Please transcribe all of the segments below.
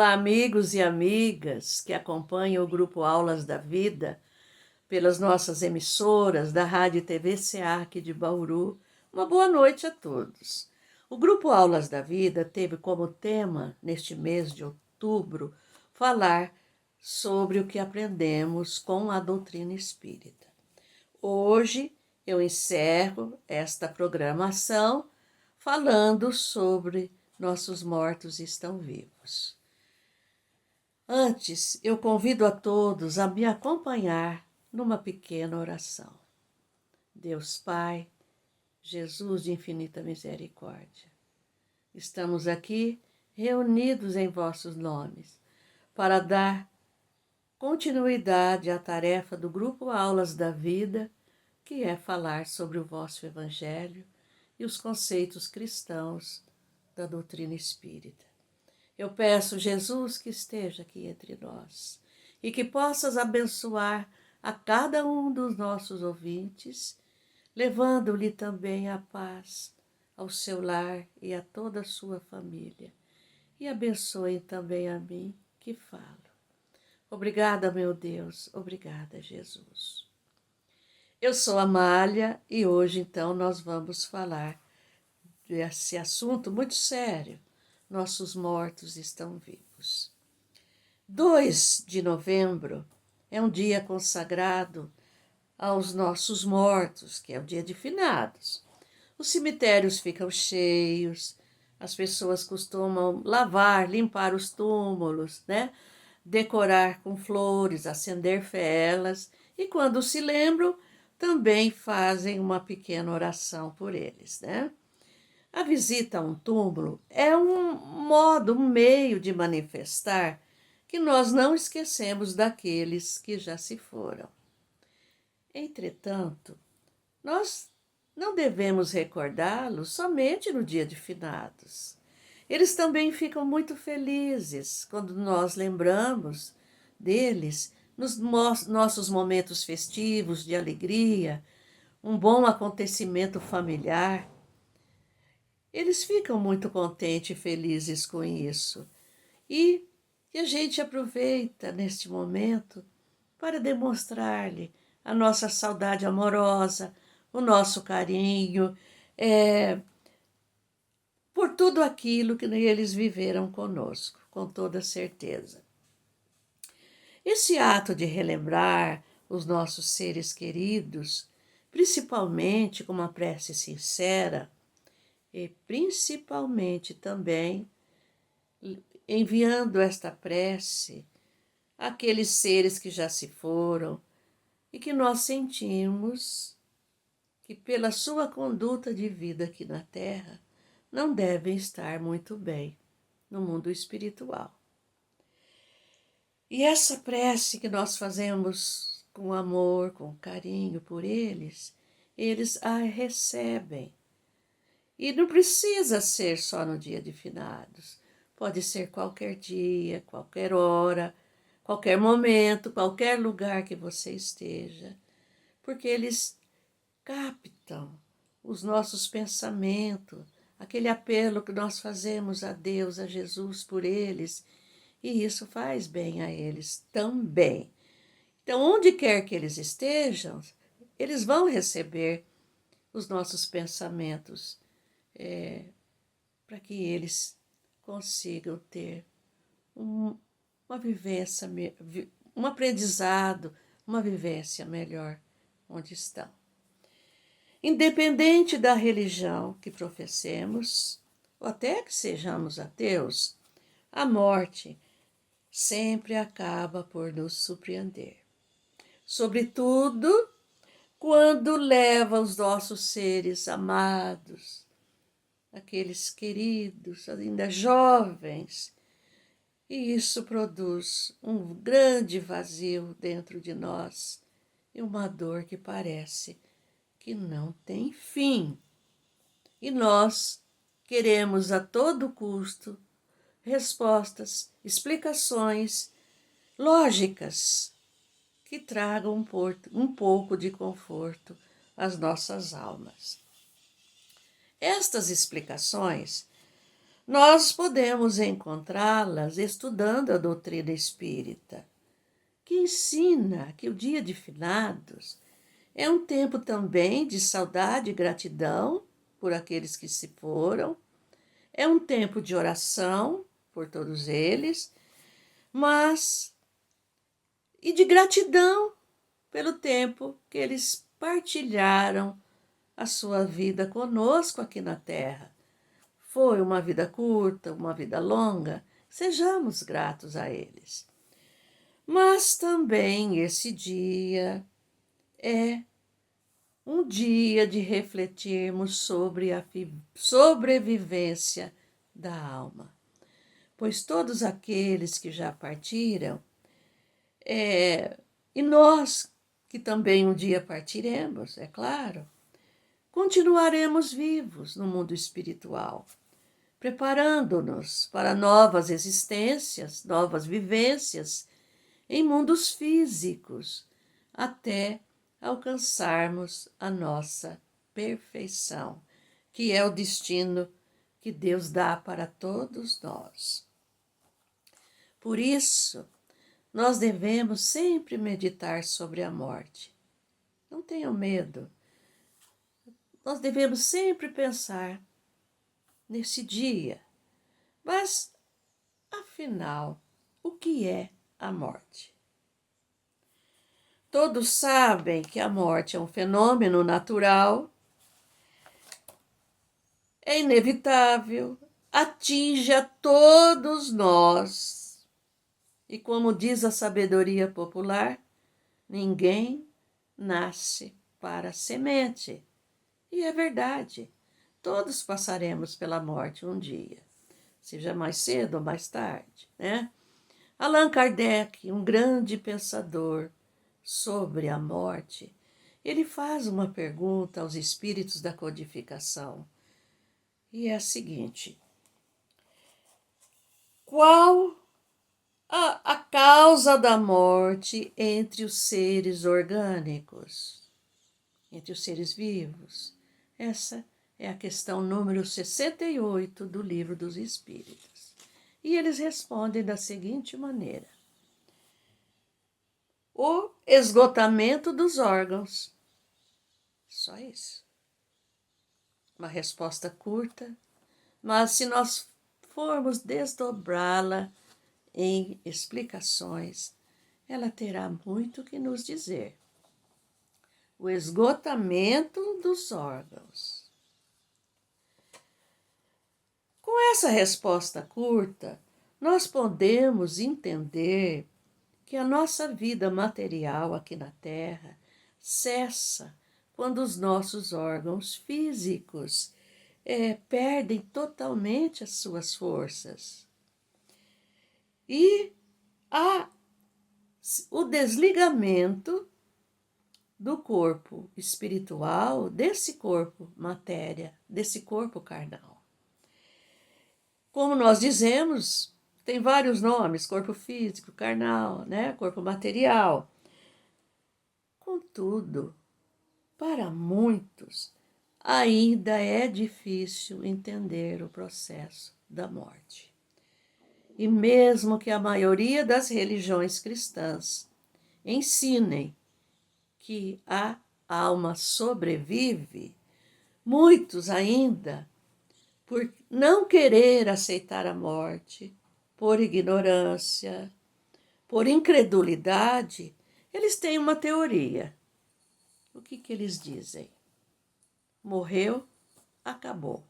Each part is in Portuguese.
Olá, amigos e amigas que acompanham o Grupo Aulas da Vida pelas nossas emissoras da Rádio e TV SEAC de Bauru. Uma boa noite a todos. O Grupo Aulas da Vida teve como tema, neste mês de outubro, falar sobre o que aprendemos com a doutrina espírita. Hoje eu encerro esta programação falando sobre nossos mortos estão vivos. Antes, eu convido a todos a me acompanhar numa pequena oração. Deus Pai, Jesus de infinita misericórdia, estamos aqui reunidos em vossos nomes para dar continuidade à tarefa do Grupo Aulas da Vida, que é falar sobre o vosso Evangelho e os conceitos cristãos da doutrina espírita. Eu peço, Jesus, que esteja aqui entre nós e que possas abençoar a cada um dos nossos ouvintes, levando-lhe também a paz ao seu lar e a toda a sua família. E abençoe também a mim que falo. Obrigada, meu Deus. Obrigada, Jesus. Eu sou Amália e hoje, então, nós vamos falar desse assunto muito sério. Nossos mortos estão vivos. 2 de novembro é um dia consagrado aos nossos mortos, que é o dia de finados. Os cemitérios ficam cheios, as pessoas costumam lavar, limpar os túmulos, né? Decorar com flores, acender velas e, quando se lembram, também fazem uma pequena oração por eles, né? A visita a um túmulo é um modo, um meio de manifestar que nós não esquecemos daqueles que já se foram. Entretanto, nós não devemos recordá-los somente no dia de finados. Eles também ficam muito felizes quando nós lembramos deles nos nossos momentos festivos de alegria, um bom acontecimento familiar. Eles ficam muito contentes e felizes com isso. E a gente aproveita neste momento para demonstrar-lhe a nossa saudade amorosa, o nosso carinho, por tudo aquilo que eles viveram conosco, com toda certeza. Esse ato de relembrar os nossos seres queridos, principalmente com uma prece sincera, e principalmente também enviando esta prece àqueles seres que já se foram e que nós sentimos que, pela sua conduta de vida aqui na Terra, não devem estar muito bem no mundo espiritual. E essa prece que nós fazemos com amor, com carinho por eles a recebem. E não precisa ser só no dia de finados. Pode ser qualquer dia, qualquer hora, qualquer momento, qualquer lugar que você esteja. Porque eles captam os nossos pensamentos, aquele apelo que nós fazemos a Deus, a Jesus por eles. E isso faz bem a eles também. Então, onde quer que eles estejam, eles vão receber os nossos pensamentos, para que eles consigam ter uma vivência, um aprendizado, uma vivência melhor onde estão. Independente da religião que professemos, ou até que sejamos ateus, a morte sempre acaba por nos surpreender. Sobretudo quando leva os nossos seres amados, aqueles queridos, ainda jovens, e isso produz um grande vazio dentro de nós e uma dor que parece que não tem fim. E nós queremos a todo custo respostas, explicações lógicas que tragam um pouco de conforto às nossas almas. Estas explicações nós podemos encontrá-las estudando a doutrina espírita, que ensina que o dia de finados é um tempo também de saudade e gratidão por aqueles que se foram, é um tempo de oração por todos eles, mas e de gratidão pelo tempo que eles partilharam a sua vida conosco aqui na Terra. Foi uma vida curta, uma vida longa, sejamos gratos a eles. Mas também esse dia é um dia de refletirmos sobre a sobrevivência da alma, pois todos aqueles que já partiram, e nós que também um dia partiremos, é claro, continuaremos vivos no mundo espiritual, preparando-nos para novas existências, novas vivências em mundos físicos, até alcançarmos a nossa perfeição, que é o destino que Deus dá para todos nós. Por isso, nós devemos sempre meditar sobre a morte. Não tenham medo. Nós devemos sempre pensar nesse dia. Mas, afinal, o que é a morte? Todos sabem que a morte é um fenômeno natural, é inevitável, atinge a todos nós. E como diz a sabedoria popular, ninguém nasce para semente. E é verdade, todos passaremos pela morte um dia, seja mais cedo ou mais tarde, né? Allan Kardec, um grande pensador sobre a morte, ele faz uma pergunta aos espíritos da codificação, e é a seguinte: qual a causa da morte entre os seres orgânicos, entre os seres vivos? Essa é a questão número 68 do Livro dos Espíritos. E eles respondem da seguinte maneira: o esgotamento dos órgãos. Só isso. Uma resposta curta, mas se nós formos desdobrá-la em explicações, ela terá muito que nos dizer. O esgotamento dos órgãos. Com essa resposta curta, nós podemos entender que a nossa vida material aqui na Terra cessa quando os nossos órgãos físicos perdem totalmente as suas forças. E há o desligamento do corpo espiritual, desse corpo matéria, desse corpo carnal. Como nós dizemos, tem vários nomes: corpo físico, carnal, né? Corpo material. Contudo, para muitos, ainda é difícil entender o processo da morte. E mesmo que a maioria das religiões cristãs ensinem que a alma sobrevive, muitos ainda, por não querer aceitar a morte, por ignorância, por incredulidade, eles têm uma teoria. O que eles dizem? Morreu, acabou.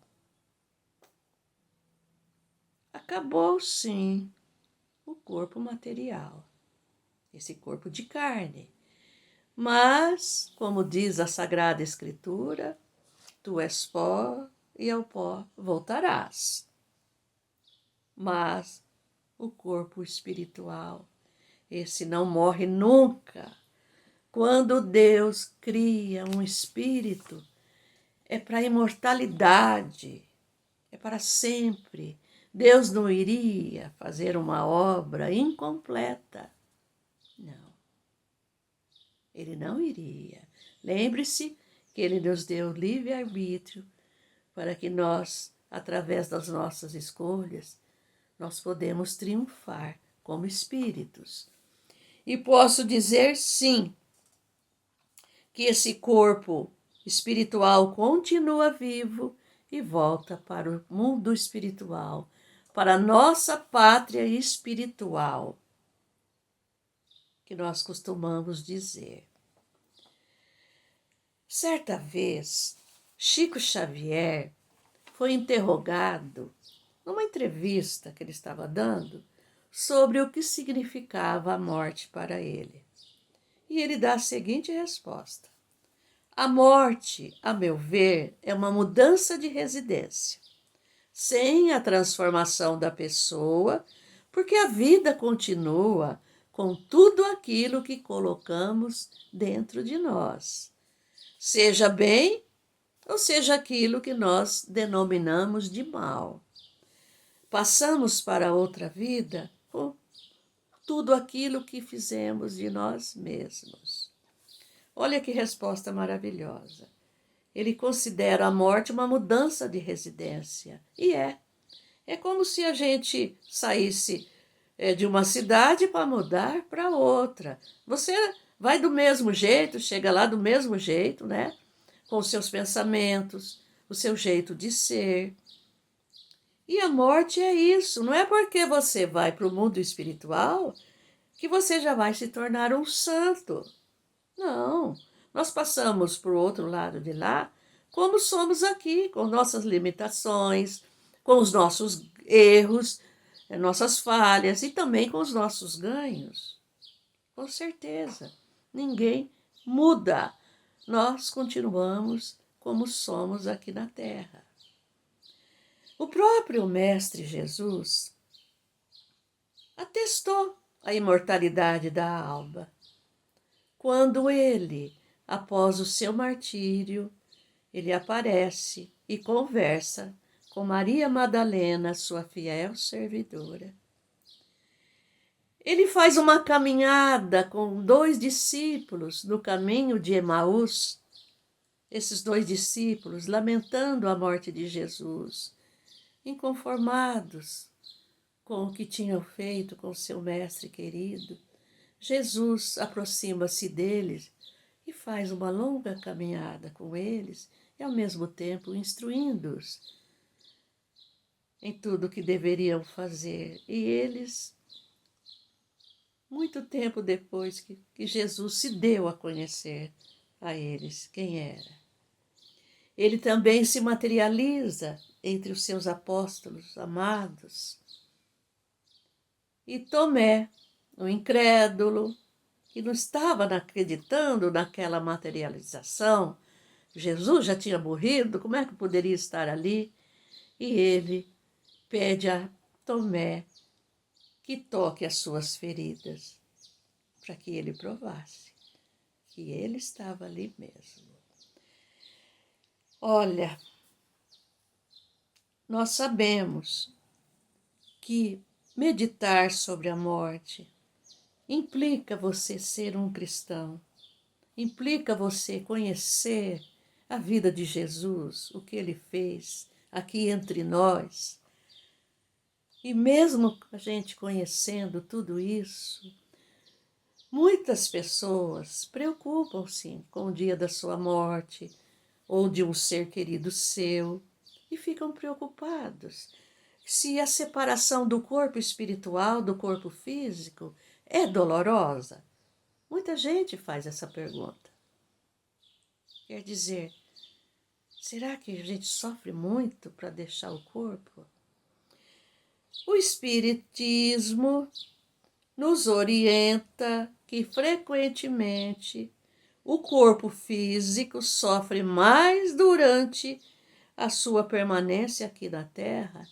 Acabou, sim, o corpo material, esse corpo de carne. Mas, como diz a Sagrada Escritura, tu és pó e ao pó voltarás. Mas o corpo espiritual, esse não morre nunca. Quando Deus cria um espírito, é para a imortalidade, é para sempre. Deus não iria fazer uma obra incompleta. Não. Ele não iria. Lembre-se que ele nos deu livre-arbítrio para que nós através das nossas escolhas, nós podemos triunfar como espíritos. E posso dizer sim, que esse corpo espiritual continua vivo e volta para o mundo espiritual, para a nossa pátria espiritual, que nós costumamos dizer. Certa vez, Chico Xavier foi interrogado numa entrevista que ele estava dando sobre o que significava a morte para ele. E ele dá a seguinte resposta: a morte, a meu ver, é uma mudança de residência, sem a transformação da pessoa, porque a vida continua com tudo aquilo que colocamos dentro de nós, seja bem ou seja aquilo que nós denominamos de mal. Passamos para outra vida com tudo aquilo que fizemos de nós mesmos. Olha que resposta maravilhosa. Ele considera a morte uma mudança de residência. E é. É como se a gente saísse de uma cidade para mudar para outra. Você vai do mesmo jeito, chega lá do mesmo jeito, né? Com os seus pensamentos, o seu jeito de ser. E a morte é isso. Não é porque você vai para o mundo espiritual que você já vai se tornar um santo. Não. Nós passamos para o outro lado de lá como somos aqui, com nossas limitações, com os nossos erros, nossas falhas e também com os nossos ganhos. Com certeza. Ninguém muda. Nós continuamos como somos aqui na Terra. O próprio Mestre Jesus atestou a imortalidade da alma, quando ele, após o seu martírio, ele aparece e conversa com Maria Madalena, sua fiel servidora. Ele faz uma caminhada com 2 discípulos no caminho de Emaús, esses 2 discípulos lamentando a morte de Jesus, inconformados com o que tinham feito com seu mestre querido. Jesus aproxima-se deles e faz uma longa caminhada com eles e, ao mesmo tempo, instruindo-os em tudo o que deveriam fazer. E eles, muito tempo depois que Jesus se deu a conhecer a eles quem era, ele também se materializa entre os seus apóstolos amados. E Tomé, o incrédulo, que não estava acreditando naquela materialização, Jesus já tinha morrido, como é que poderia estar ali? E ele pede a Tomé que toque as suas feridas, para que ele provasse que ele estava ali mesmo. Olha, nós sabemos que meditar sobre a morte implica você ser um cristão, implica você conhecer a vida de Jesus, o que ele fez aqui entre nós. E mesmo a gente conhecendo tudo isso, muitas pessoas preocupam-se com o dia da sua morte ou de um ser querido seu e ficam preocupados se a separação do corpo espiritual do corpo físico é dolorosa. Muita gente faz essa pergunta. Quer dizer, será que a gente sofre muito para deixar o corpo? O Espiritismo nos orienta que frequentemente o corpo físico sofre mais durante a sua permanência aqui na Terra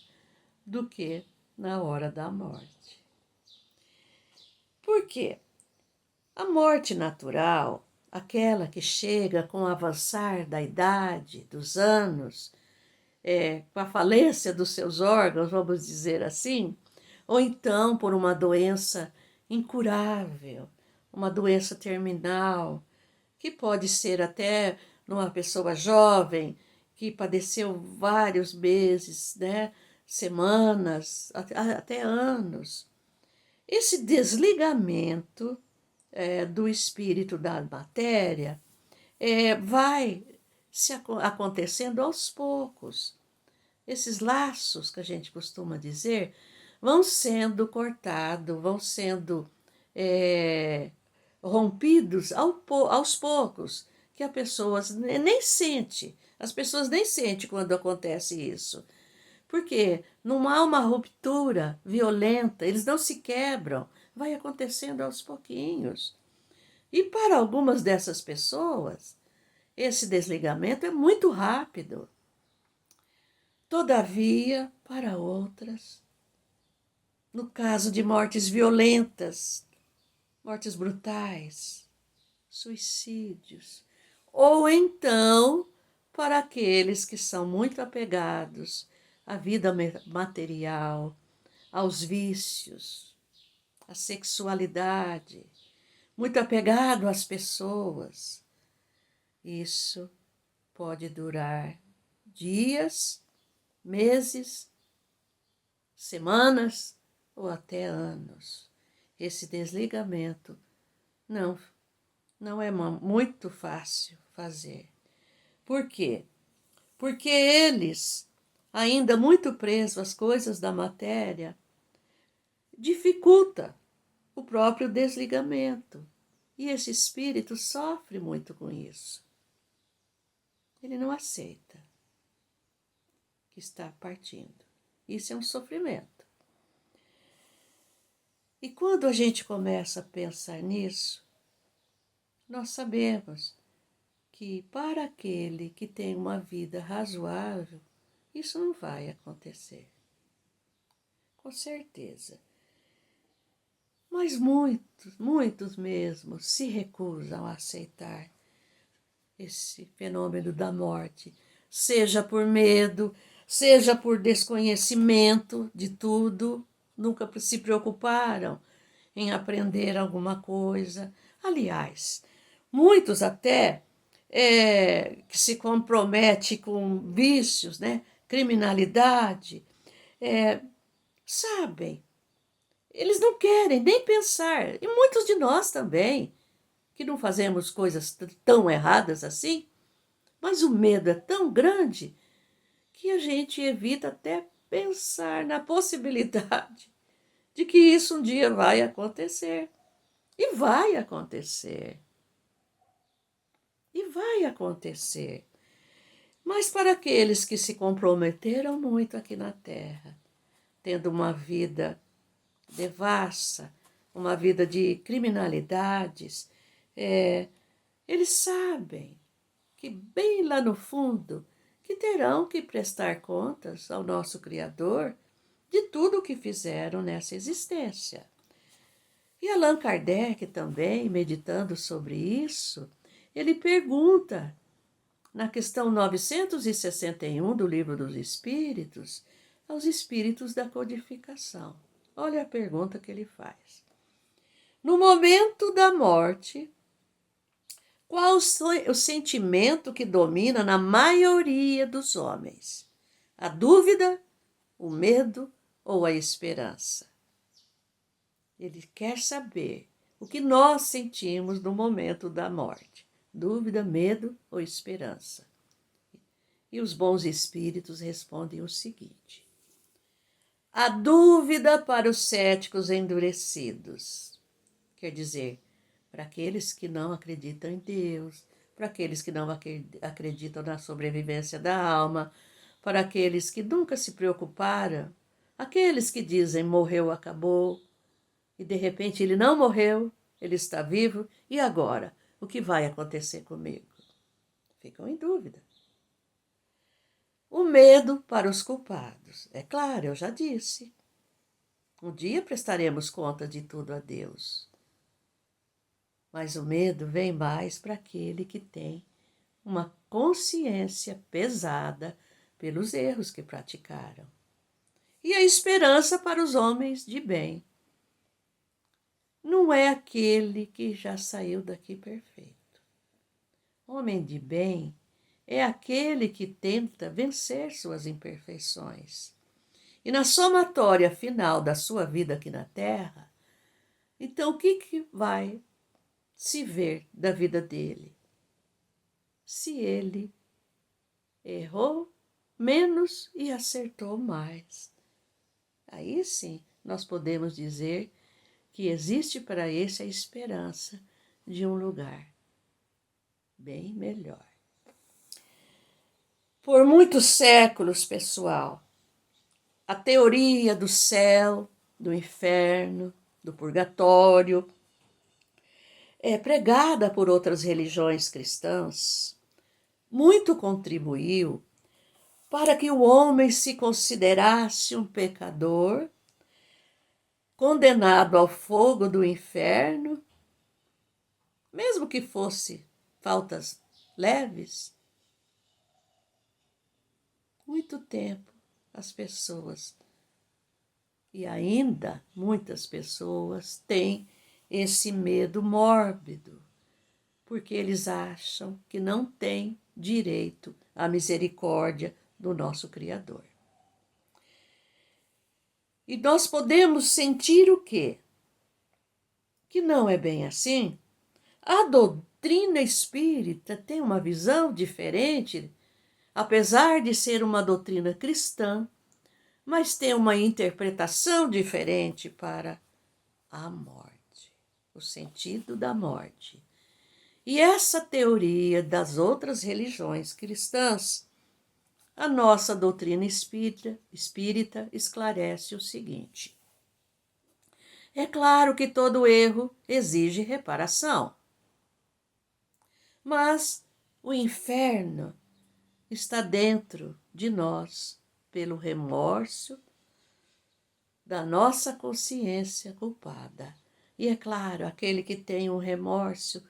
do que na hora da morte. Por quê? A morte natural, aquela que chega com o avançar da idade, dos anos, com a falência dos seus órgãos, vamos dizer assim, ou então por uma doença incurável, uma doença terminal, que pode ser até numa pessoa jovem, que padeceu vários meses, né, semanas, até anos. Esse desligamento do espírito da matéria vai se acontecendo aos poucos. Esses laços que a gente costuma dizer vão sendo cortados, vão sendo rompidos aos poucos, que a pessoa nem sente. As pessoas nem sentem quando acontece isso. Porque não há uma ruptura violenta, eles não se quebram, vai acontecendo aos pouquinhos. E para algumas dessas pessoas, esse desligamento é muito rápido. Todavia, para outras, no caso de mortes violentas, mortes brutais, suicídios, ou então para aqueles que são muito apegados à vida material, aos vícios, à sexualidade, muito apegado às pessoas. Isso pode durar dias, meses, semanas ou até anos. Esse desligamento não é muito fácil fazer. Por quê? Porque eles, ainda muito presos às coisas da matéria, dificulta o próprio desligamento. E esse espírito sofre muito com isso. Ele não aceita que está partindo. Isso é um sofrimento. E quando a gente começa a pensar nisso, nós sabemos que para aquele que tem uma vida razoável, isso não vai acontecer. Com certeza. Mas muitos mesmo se recusam a aceitar esse fenômeno da morte, seja por medo, seja por desconhecimento de tudo, nunca se preocuparam em aprender alguma coisa. Aliás, muitos até que se comprometem com vícios, né, criminalidade, sabem, eles não querem nem pensar, e muitos de nós também, que não fazemos coisas tão erradas assim, mas o medo é tão grande que a gente evita até pensar na possibilidade de que isso um dia vai acontecer. E vai acontecer. E vai acontecer. Mas para aqueles que se comprometeram muito aqui na Terra, tendo uma vida devassa, uma vida de criminalidades, eles sabem que bem lá no fundo que terão que prestar contas ao nosso Criador de tudo o que fizeram nessa existência. E Allan Kardec também, meditando sobre isso, ele pergunta, na questão 961 do Livro dos Espíritos, aos espíritos da codificação. Olha a pergunta que ele faz. No momento da morte, qual o sentimento que domina na maioria dos homens? A dúvida, o medo ou a esperança? Ele quer saber o que nós sentimos no momento da morte. Dúvida, medo ou esperança? E os bons espíritos respondem o seguinte: a dúvida para os céticos endurecidos. Quer dizer, para aqueles que não acreditam em Deus, para aqueles que não acreditam na sobrevivência da alma, para aqueles que nunca se preocuparam, aqueles que dizem morreu, acabou, e de repente ele não morreu, ele está vivo, e agora? O que vai acontecer comigo? Ficam em dúvida. O medo para os culpados. É claro, eu já disse. Um dia prestaremos conta de tudo a Deus. Mas o medo vem mais para aquele que tem uma consciência pesada pelos erros que praticaram. E a esperança para os homens de bem. Não é aquele que já saiu daqui perfeito. Homem de bem é aquele que tenta vencer suas imperfeições. E na somatória final da sua vida aqui na Terra, então o que vai se ver da vida dele? Se ele errou menos e acertou mais. Aí sim nós podemos dizer que existe para esse a esperança de um lugar bem melhor. Por muitos séculos, pessoal, a teoria do céu, do inferno, do purgatório é pregada por outras religiões cristãs, muito contribuiu para que o homem se considerasse um pecador, condenado ao fogo do inferno, mesmo que fosse faltas leves. Muito tempo as pessoas, e ainda muitas pessoas, têm esse medo mórbido, porque eles acham que não têm direito à misericórdia do nosso Criador. E nós podemos sentir o quê? Que não é bem assim. A doutrina espírita tem uma visão diferente, apesar de ser uma doutrina cristã, mas tem uma interpretação diferente para a morte, o sentido da morte. E essa teoria das outras religiões cristãs, a nossa doutrina espírita esclarece o seguinte: é claro que todo erro exige reparação, mas o inferno está dentro de nós pelo remorso da nossa consciência culpada. E é claro, aquele que tem um remorso,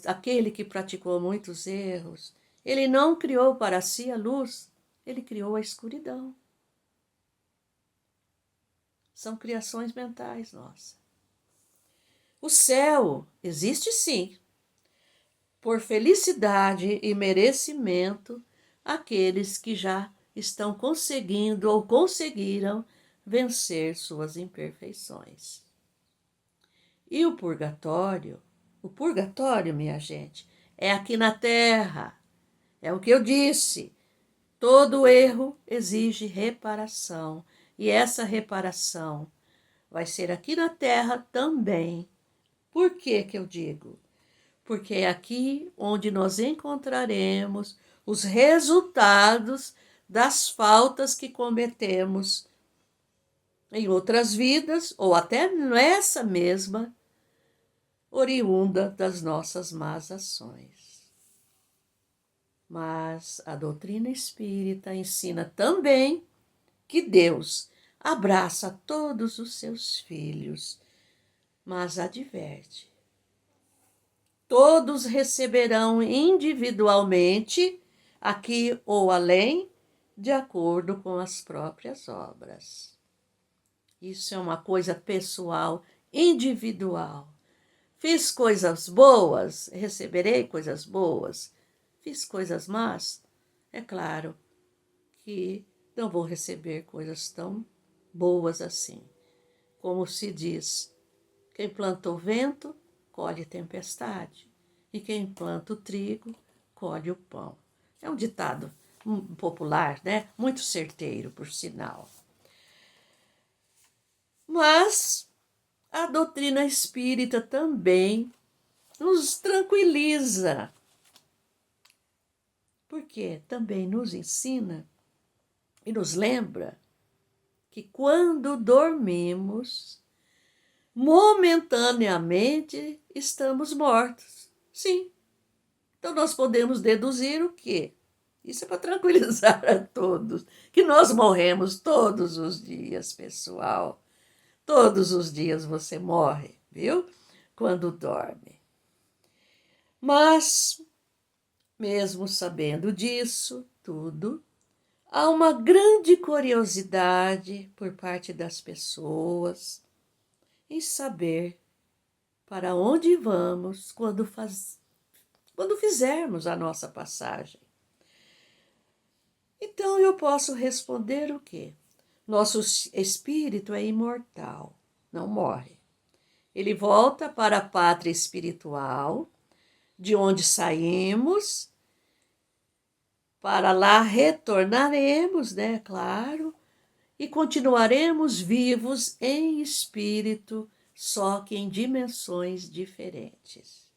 aquele que praticou muitos erros, ele não criou para si a luz, ele criou a escuridão. São criações mentais nossas. O céu existe sim, por felicidade e merecimento, aqueles que já estão conseguindo ou conseguiram vencer suas imperfeições. E o purgatório, minha gente, é aqui na Terra. É o que eu disse. Todo erro exige reparação. E essa reparação vai ser aqui na Terra também. Por que eu digo? Porque é aqui onde nós encontraremos os resultados das faltas que cometemos em outras vidas, ou até nessa mesma, oriunda das nossas más ações. Mas a doutrina espírita ensina também que Deus abraça todos os seus filhos, mas adverte: todos receberão individualmente, aqui ou além, de acordo com as próprias obras. Isso é uma coisa pessoal, individual. Fiz coisas boas, receberei coisas boas. Fiz coisas más, é claro que não vou receber coisas tão boas assim. Como se diz, quem planta o vento, colhe tempestade. E quem planta o trigo, colhe o pão. É um ditado popular, né? Muito certeiro, por sinal. Mas a doutrina espírita também nos tranquiliza, porque também nos ensina e nos lembra que quando dormimos, momentaneamente estamos mortos. Sim. Então nós podemos deduzir o quê? Isso é para tranquilizar a todos, que nós morremos todos os dias, pessoal. Todos os dias você morre, viu? Quando dorme. Mas, mesmo sabendo disso tudo, há uma grande curiosidade por parte das pessoas em saber para onde vamos quando fizermos a nossa passagem. Então eu posso responder o quê? Nosso espírito é imortal, não morre. Ele volta para a pátria espiritual, de onde saímos, para lá retornaremos, né? Claro, e continuaremos vivos em espírito, só que em dimensões diferentes.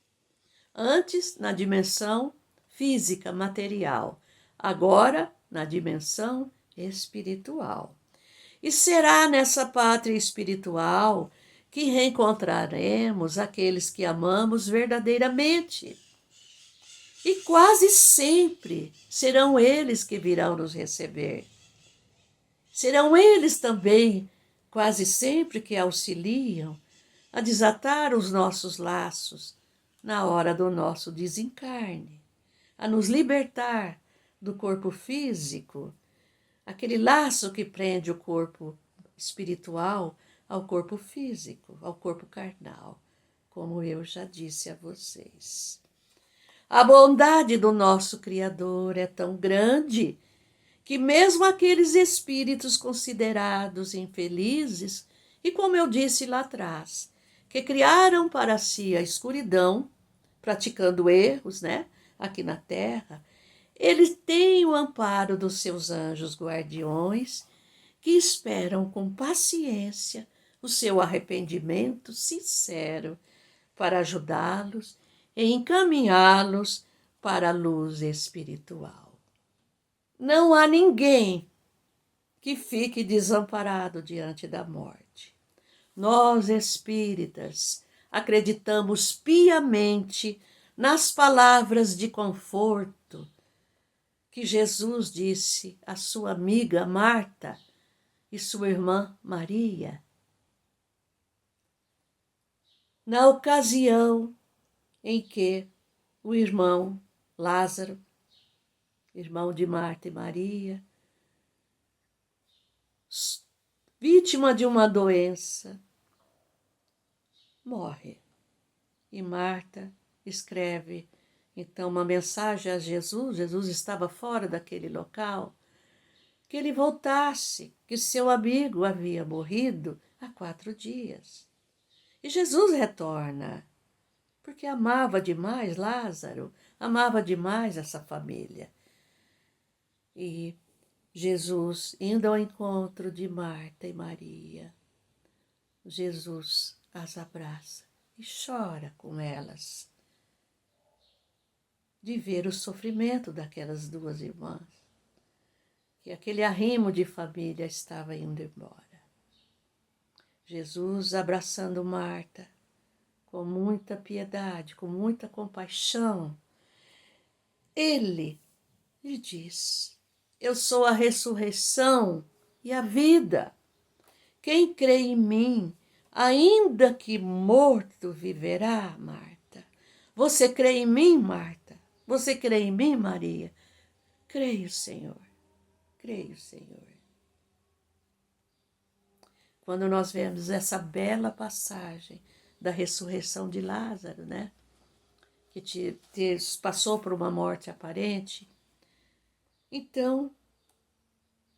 Antes, na dimensão física, material, agora, na dimensão espiritual. E será nessa pátria espiritual que reencontraremos aqueles que amamos verdadeiramente. E quase sempre serão eles que virão nos receber. Serão eles também, quase sempre, que auxiliam a desatar os nossos laços na hora do nosso desencarne, a nos libertar do corpo físico, aquele laço que prende o corpo espiritual ao corpo físico, ao corpo carnal, como eu já disse a vocês. A bondade do nosso Criador é tão grande que mesmo aqueles espíritos considerados infelizes, e como eu disse lá atrás, que criaram para si a escuridão, praticando erros, né, aqui na Terra, eles têm o amparo dos seus anjos guardiões, que esperam com paciência o seu arrependimento sincero para ajudá-los e encaminhá-los para a luz espiritual. Não há ninguém que fique desamparado diante da morte. Nós, espíritas, acreditamos piamente nas palavras de conforto que Jesus disse à sua amiga Marta e sua irmã Maria, na ocasião em que o irmão Lázaro, irmão de Marta e Maria, vítima de uma doença, morre. E Marta escreve então uma mensagem a Jesus. Jesus estava fora daquele local, que ele voltasse, que seu amigo havia morrido há 4 dias. E Jesus retorna, porque amava demais Lázaro, amava demais essa família. E Jesus, indo ao encontro de Marta e Maria, Jesus as abraça e chora com elas, de ver o sofrimento daquelas 2 irmãs, que aquele arrimo de família estava indo embora. Jesus abraçando Marta com muita piedade, com muita compaixão, ele lhe diz: eu sou a ressurreição e a vida. Quem crê em mim, ainda que morto, viverá, Marta. Você crê em mim, Marta? Você crê em mim, Maria? Creio, Senhor. Creio, Senhor. Quando nós vemos essa bela passagem da ressurreição de Lázaro, né? Que passou por uma morte aparente. Então,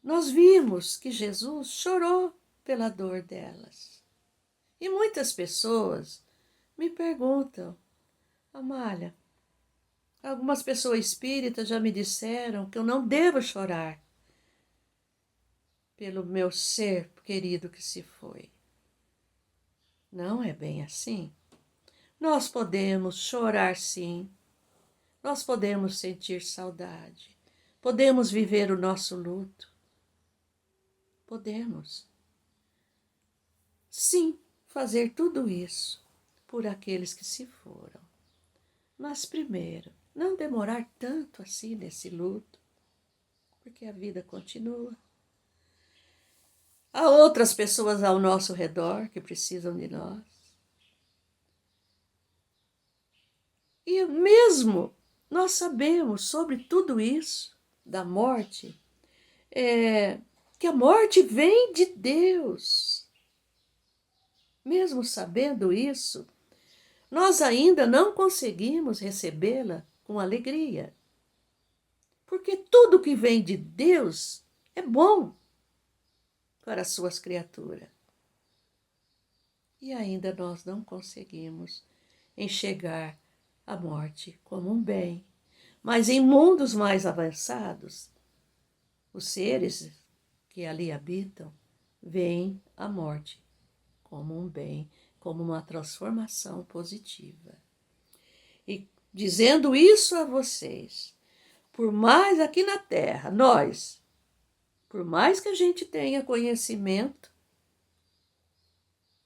nós vimos que Jesus chorou pela dor delas. E muitas pessoas me perguntam: Amália, algumas pessoas espíritas já me disseram que eu não devo chorar pelo meu ser querido que se foi. Não é bem assim. Nós podemos chorar, sim. Nós podemos sentir saudade. Podemos viver o nosso luto. Podemos. Sim, fazer tudo isso por aqueles que se foram. Mas primeiro, não demorar tanto assim nesse luto, porque a vida continua. Há outras pessoas ao nosso redor que precisam de nós. E mesmo nós sabemos sobre tudo isso, da morte, que a morte vem de Deus. Mesmo sabendo isso, nós ainda não conseguimos recebê-la com alegria. Porque tudo que vem de Deus é bom para as suas criaturas. E ainda nós não conseguimos enxergar a morte como um bem. Mas em mundos mais avançados, os seres que ali habitam veem a morte como um bem, como uma transformação positiva. E dizendo isso a vocês, por mais aqui na Terra, nós, por mais que a gente tenha conhecimento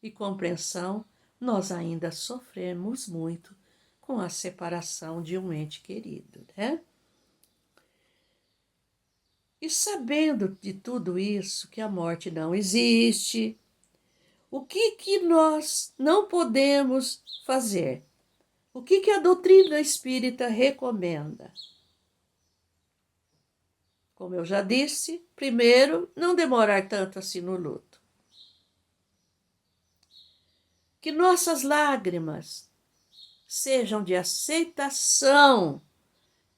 e compreensão, nós ainda sofremos muito com a separação de um ente querido, né? E sabendo de tudo isso, que a morte não existe, o que nós não podemos fazer? O que a doutrina espírita recomenda? Como eu já disse, primeiro, não demorar tanto assim no luto. Que nossas lágrimas sejam de aceitação,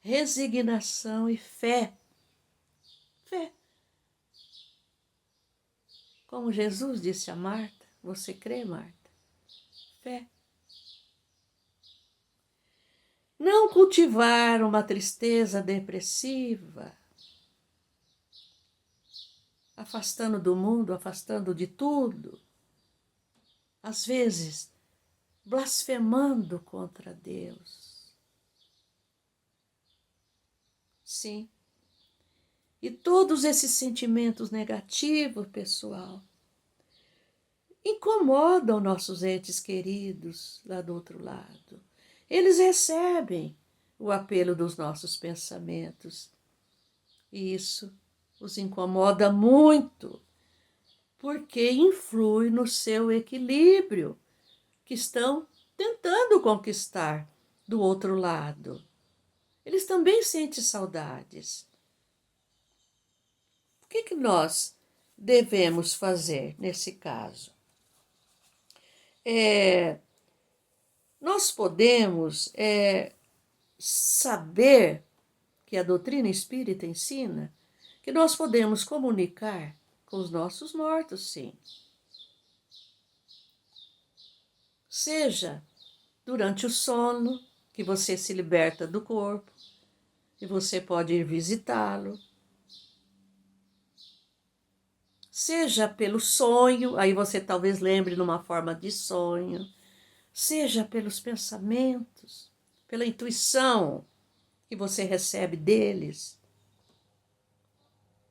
resignação e fé. Fé. Como Jesus disse a Marta, você crê, Marta? Fé. Não cultivar uma tristeza depressiva, afastando do mundo, afastando de tudo, às vezes blasfemando contra Deus. Sim. E todos esses sentimentos negativos, pessoal, incomodam nossos entes queridos lá do outro lado. Eles recebem o apelo dos nossos pensamentos. E isso os incomoda muito, porque influi no seu equilíbrio, que estão tentando conquistar do outro lado. Eles também sentem saudades. O que nós devemos fazer nesse caso? Nós podemos saber que a doutrina espírita ensina que nós podemos comunicar com os nossos mortos, sim. Seja durante o sono, que você se liberta do corpo, e você pode ir visitá-lo. Seja pelo sonho, aí você talvez lembre numa forma de sonho. Seja pelos pensamentos, pela intuição que você recebe deles,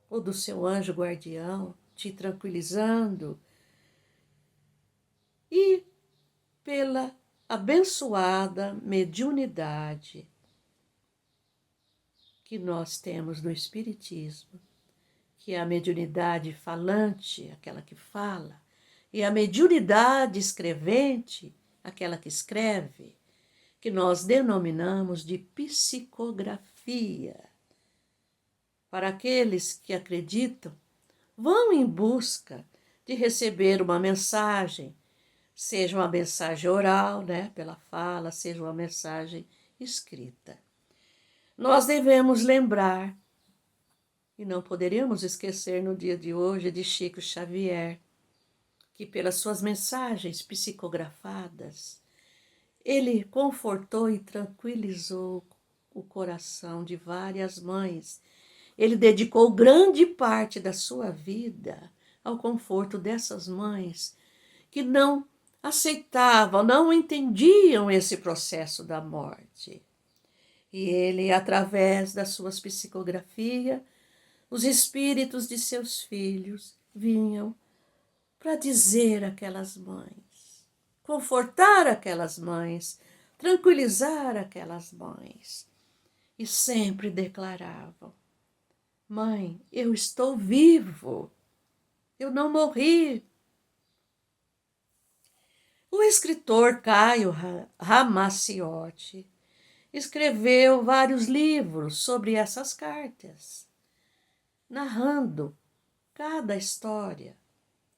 ou do seu anjo guardião, te tranquilizando, e pela abençoada mediunidade que nós temos no Espiritismo, que é a mediunidade falante, aquela que fala, e a mediunidade escrevente, aquela que escreve, que nós denominamos de psicografia. Para aqueles que acreditam, vão em busca de receber uma mensagem, seja uma mensagem oral, né, pela fala, seja uma mensagem escrita. Nós devemos lembrar, e não poderíamos esquecer no dia de hoje, de Chico Xavier, que pelas suas mensagens psicografadas, ele confortou e tranquilizou o coração de várias mães. Ele dedicou grande parte da sua vida ao conforto dessas mães que não aceitavam, não entendiam esse processo da morte. E ele, através das suas psicografias, os espíritos de seus filhos vinham para dizer àquelas mães, confortar aquelas mães, tranquilizar aquelas mães. E sempre declaravam: mãe, eu estou vivo, eu não morri. O escritor Caio Ramacciotti escreveu vários livros sobre essas cartas, narrando cada história,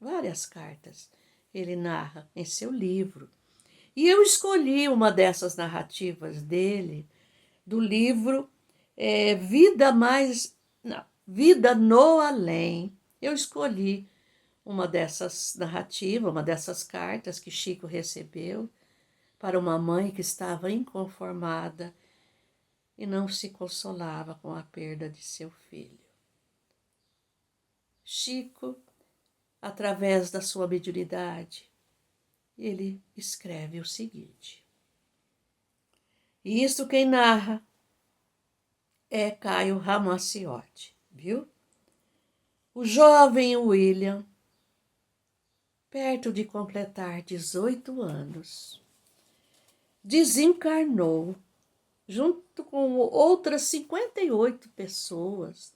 várias cartas ele narra em seu livro. E eu escolhi uma dessas narrativas dele, do livro Vida mais... Não, Vida no Além. Eu escolhi uma dessas narrativas, uma dessas cartas que Chico recebeu para uma mãe que estava inconformada e não se consolava com a perda de seu filho. Chico, através da sua mediunidade, ele escreve o seguinte. E isso quem narra é Caio Ramacciotti, viu? O jovem William, perto de completar 18 anos, desencarnou junto com outras 58 pessoas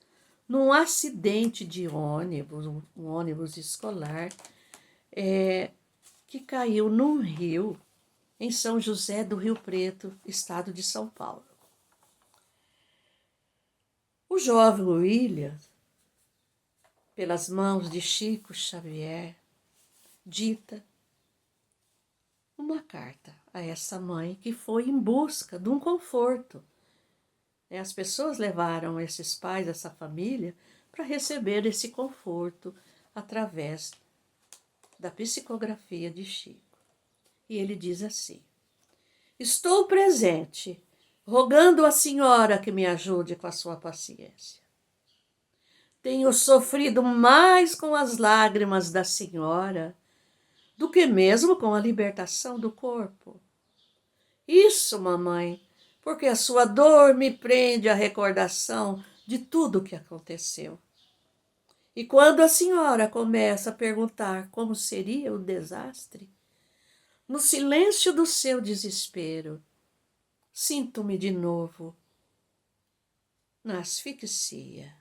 num acidente de ônibus, um ônibus escolar, que caiu num rio em São José do Rio Preto, estado de São Paulo. O jovem William, pelas mãos de Chico Xavier, dita uma carta a essa mãe que foi em busca de um conforto. As pessoas levaram esses pais, essa família, para receber esse conforto através da psicografia de Chico. E ele diz assim: estou presente, rogando à senhora que me ajude com a sua paciência. Tenho sofrido mais com as lágrimas da senhora do que mesmo com a libertação do corpo. Isso, mamãe, porque a sua dor me prende à recordação de tudo o que aconteceu. E quando a senhora começa a perguntar como seria o desastre, no silêncio do seu desespero, sinto-me de novo na asfixia.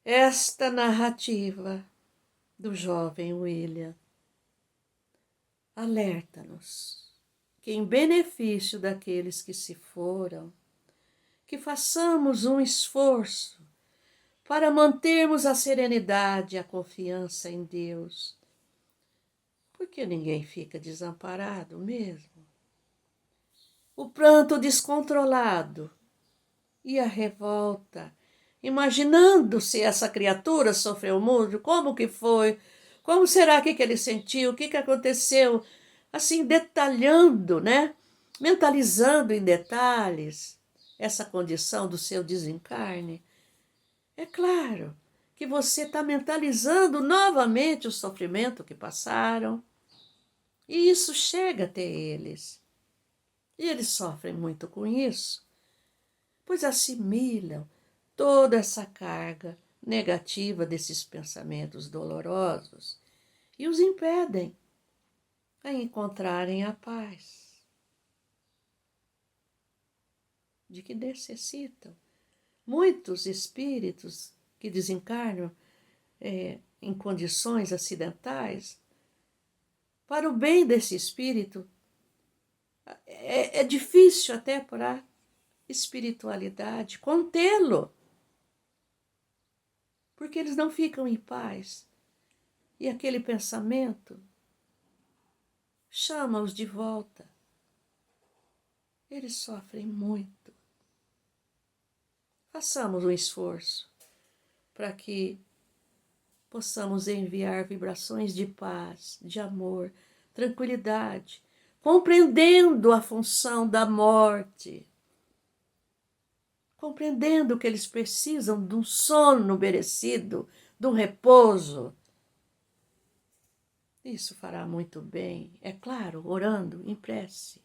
Esta narrativa do jovem William alerta-nos que, em benefício daqueles que se foram, que façamos um esforço para mantermos a serenidade e a confiança em Deus, porque ninguém fica desamparado mesmo. O pranto descontrolado e a revolta, imaginando se essa criatura sofreu muito, como que foi, como será que ele sentiu, o que aconteceu, assim, detalhando, né? Mentalizando em detalhes essa condição do seu desencarne. É claro que você está mentalizando novamente o sofrimento que passaram, e isso chega até eles. E eles sofrem muito com isso, pois assimilam toda essa carga negativa desses pensamentos dolorosos e os impedem a encontrarem a paz de que necessitam. Muitos espíritos que desencarnam em condições acidentais, para o bem desse espírito, é difícil até para a espiritualidade contê-lo, porque eles não ficam em paz. E aquele pensamento chama-os de volta. Eles sofrem muito. Façamos um esforço para que possamos enviar vibrações de paz, de amor, tranquilidade, compreendendo a função da morte, compreendendo que eles precisam de um sono merecido, de um repouso. Isso fará muito bem, é claro, orando em prece.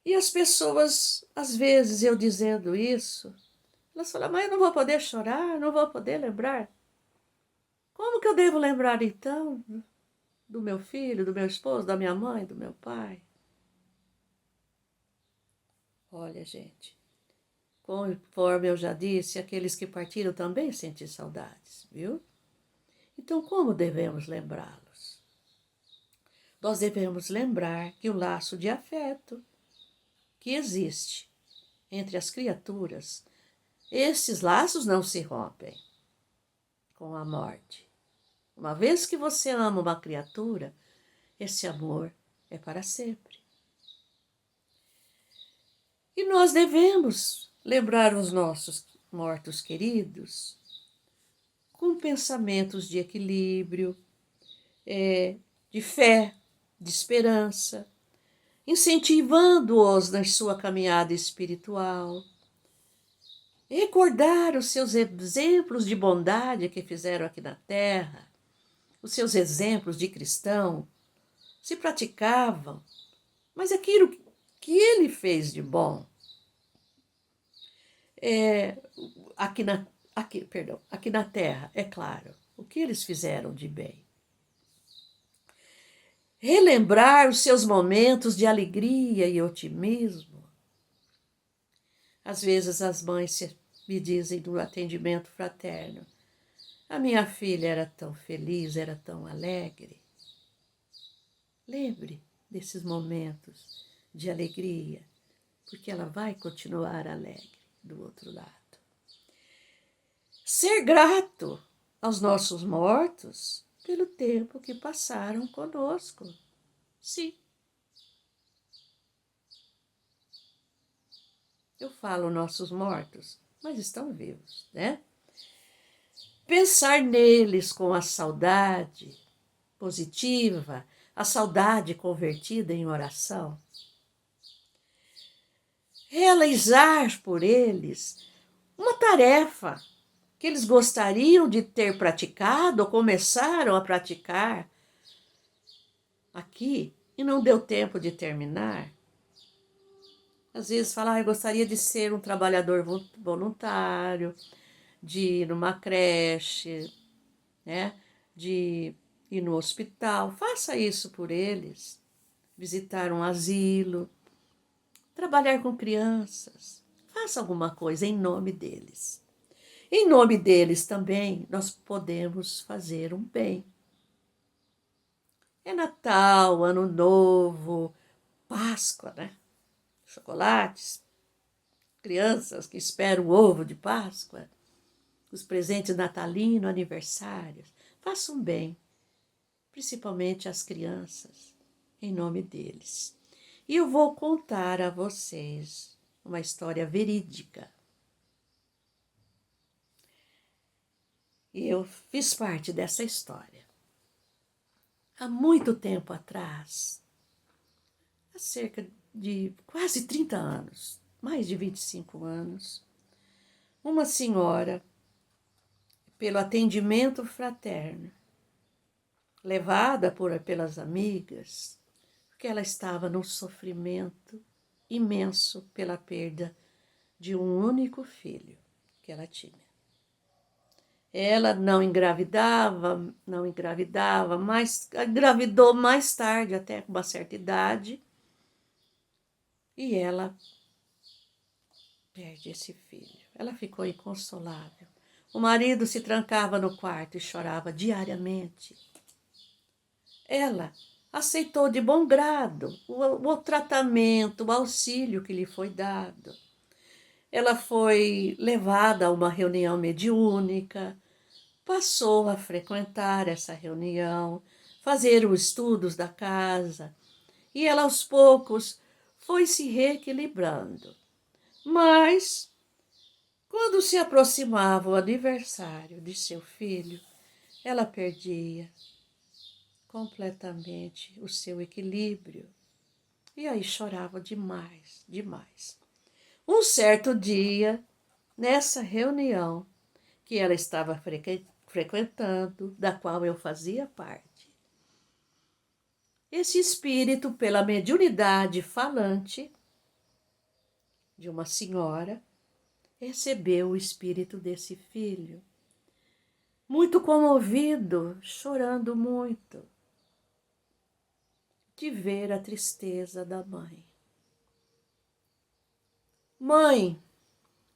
E as pessoas, às vezes, eu dizendo isso, elas falam, mas eu não vou poder chorar, não vou poder lembrar. Como que eu devo lembrar, então, do meu filho, do meu esposo, da minha mãe, do meu pai? Olha, gente, conforme eu já disse, aqueles que partiram também sentem saudades, viu? Então, como devemos lembrá-los? Nós devemos lembrar que o laço de afeto que existe entre as criaturas, esses laços não se rompem com a morte. Uma vez que você ama uma criatura, esse amor é para sempre. E nós devemos lembrar os nossos mortos queridos com pensamentos de equilíbrio, de fé, de esperança, incentivando-os na sua caminhada espiritual. Recordar os seus exemplos de bondade que fizeram aqui na Terra, os seus exemplos de cristão, se praticavam, mas aquilo que ele fez de bom, aqui na Terra, é claro, o que eles fizeram de bem. Relembrar os seus momentos de alegria e otimismo. Às vezes as mães me dizem no atendimento fraterno: a minha filha era tão feliz, era tão alegre. Lembre desses momentos de alegria, porque ela vai continuar alegre do outro lado. Ser grato aos nossos mortos pelo tempo que passaram conosco. Sim. Eu falo nossos mortos, mas estão vivos, né? Pensar neles com a saudade positiva, a saudade convertida em oração. Realizar por eles uma tarefa que eles gostariam de ter praticado ou começaram a praticar aqui e não deu tempo de terminar. Às vezes falar, eu gostaria de ser um trabalhador voluntário, de ir numa creche, né? De ir no hospital. Faça isso por eles. Visitar um asilo, trabalhar com crianças. Faça alguma coisa em nome deles. Em nome deles também nós podemos fazer um bem. É Natal, Ano Novo, Páscoa, né? Chocolates, crianças que esperam o ovo de Páscoa, os presentes natalinos, aniversários. Façam bem, principalmente às crianças, em nome deles. E eu vou contar a vocês uma história verídica. E eu fiz parte dessa história. Há muito tempo atrás, há cerca de quase 30 anos, mais de 25 anos, uma senhora, pelo atendimento fraterno, levada pelas amigas, porque ela estava num sofrimento imenso pela perda de um único filho que ela tinha. Ela não engravidava, mas engravidou mais tarde, até com uma certa idade, e ela perde esse filho. Ela ficou inconsolável. O marido se trancava no quarto e chorava diariamente. Ela aceitou de bom grado o tratamento, o auxílio que lhe foi dado. Ela foi levada a uma reunião mediúnica, passou a frequentar essa reunião, fazer os estudos da casa, e ela aos poucos foi se reequilibrando. Mas, quando se aproximava o aniversário de seu filho, ela perdia completamente o seu equilíbrio. E aí chorava demais, demais. Um certo dia, nessa reunião que ela estava frequentando, da qual eu fazia parte, esse espírito, pela mediunidade falante de uma senhora, recebeu o espírito desse filho, muito comovido, chorando muito, de ver a tristeza da mãe. Mãe,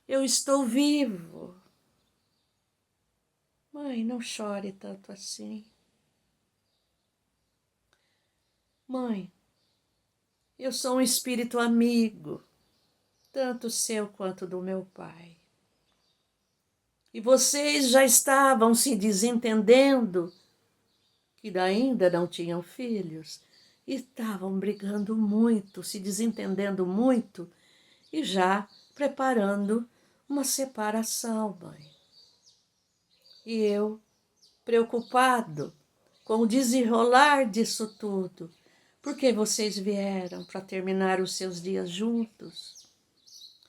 eu estou vivo. Mãe, não chore tanto assim. Mãe, eu sou um espírito amigo, tanto seu quanto do meu pai. E vocês já estavam se desentendendo, que ainda não tinham filhos, e estavam brigando muito, se desentendendo muito e já preparando uma separação, mãe. E eu, preocupado com o desenrolar disso tudo, porque vocês vieram para terminar os seus dias juntos,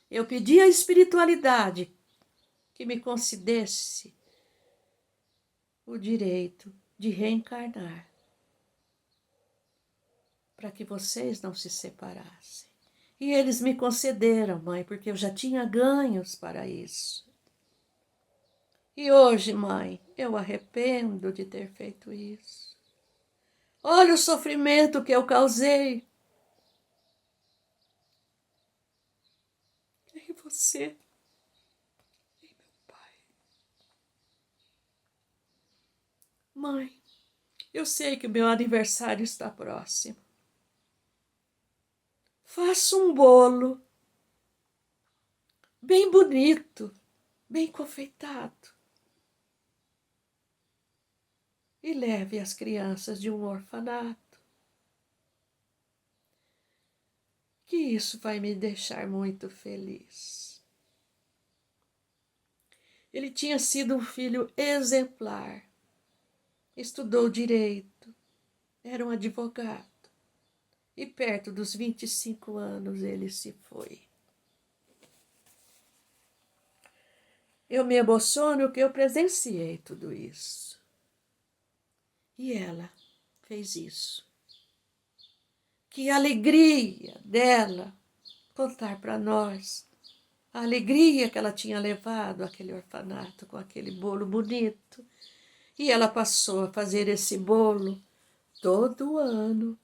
eu pedi à espiritualidade que me concedesse o direito de reencarnar, para que vocês não se separassem. E eles me concederam, mãe, porque eu já tinha ganhos para isso. E hoje, mãe, eu arrependo de ter feito isso. Olha o sofrimento que eu causei. E você, e meu pai. Mãe, eu sei que o meu aniversário está próximo. Faça um bolo bem bonito, bem confeitado. E leve as crianças de um orfanato. Que isso vai me deixar muito feliz. Ele tinha sido um filho exemplar. Estudou direito, era um advogado. E perto dos 25 anos ele se foi. Eu me emociono que eu presenciei tudo isso. E ela fez isso. Que alegria dela contar para nós a alegria que ela tinha levado àquele orfanato com aquele bolo bonito. E ela passou a fazer esse bolo todo ano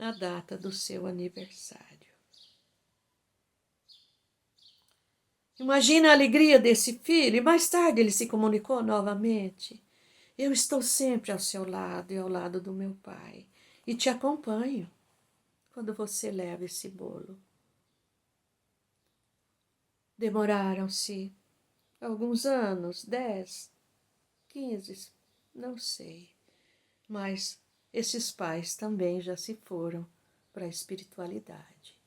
na data do seu aniversário. Imagina a alegria desse filho. E mais tarde ele se comunicou novamente. Eu estou sempre ao seu lado e ao lado do meu pai. E te acompanho quando você leva esse bolo. Demoraram-se alguns anos, 10, 15, não sei. Mas esses pais também já se foram para a espiritualidade.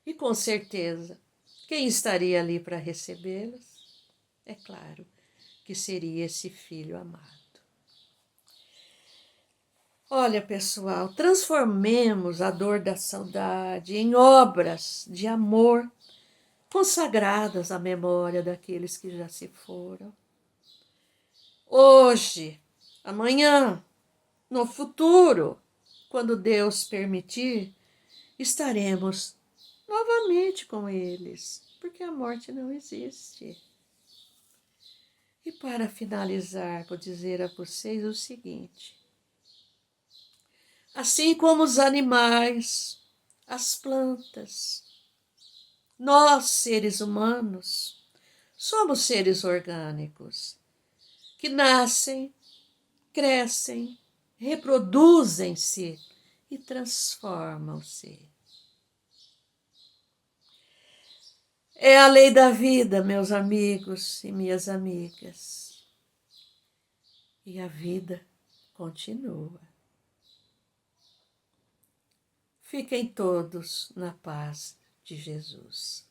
E com certeza, quem estaria ali para recebê-los? É claro que seria esse filho amado. Olha, pessoal, transformemos a dor da saudade em obras de amor consagradas à memória daqueles que já se foram. Hoje, amanhã, no futuro, quando Deus permitir, estaremos novamente com eles, porque a morte não existe. E para finalizar, vou dizer a vocês o seguinte: assim como os animais, as plantas, nós, seres humanos, somos seres orgânicos que nascem, crescem, reproduzem-se e transformam-se. É a lei da vida, meus amigos e minhas amigas. E a vida continua. Fiquem todos na paz de Jesus.